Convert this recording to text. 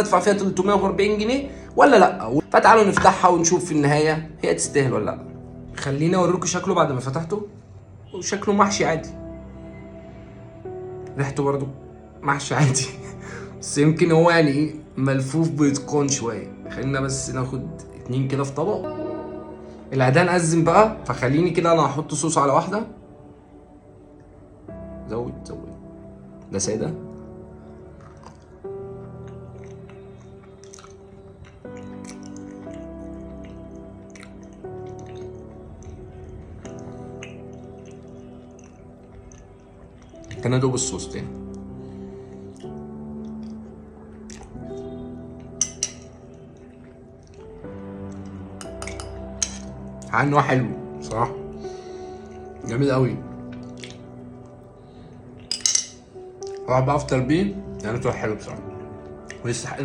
ادفع فيها 340 جنيه ولا لا؟ فتعالوا نفتحها ونشوف في النهايه هي تستاهل ولا لا. خليني اوريكم شكله بعد ما فتحته. وشكله محشي عادي، ريحته برضو محشي عادي بس يمكن هو يعني ايه ملفوف بيتقان شويه. خلينا بس ناخد 2 كده في طبق. العيدان أزم بقى، فخليني كده انا هحط صوص على واحده. زود ده ساده. كان ادوب الصوص تاني. عنه حلو بصراحه، جميل قوي. راح بقى افطر بيه، يعني طلع حلو بصراحه ويستحق